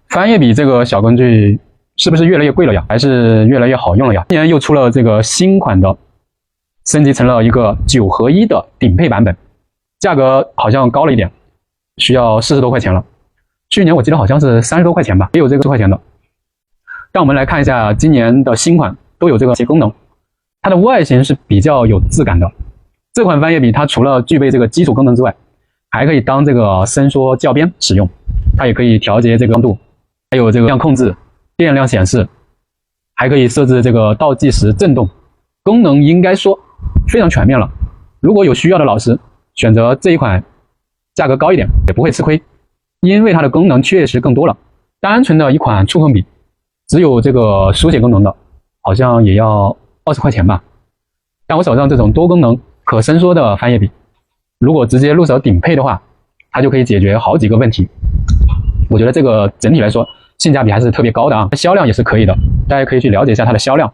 翻页笔这个小工具是不是越来越贵了呀？还是越来越好用了呀？今年又出了这个新款的，升级成了一个9合1的顶配版本，价格好像高了一点，需要40多块钱了。去年我记得好像是30多块钱吧，也有这个10块钱的。让我们来看一下今年的新款都有这个功能，它的外形是比较有质感的。这款翻页笔它除了具备这个基础功能之外，还可以当这个伸缩校边使用，它也可以调节这个光度，还有这个量控制、电量显示，还可以设置这个倒计时震动，功能应该说非常全面了。如果有需要的老师选择这一款，价格高一点也不会吃亏，因为它的功能确实更多了。单纯的一款触控笔，只有这个书写功能的，好像也要20块钱吧。但我手上这种多功能可伸缩的翻页笔，如果直接入手顶配的话，它就可以解决好几个问题。我觉得这个整体来说性价比还是特别高的啊，销量也是可以的，大家可以去了解一下它的销量。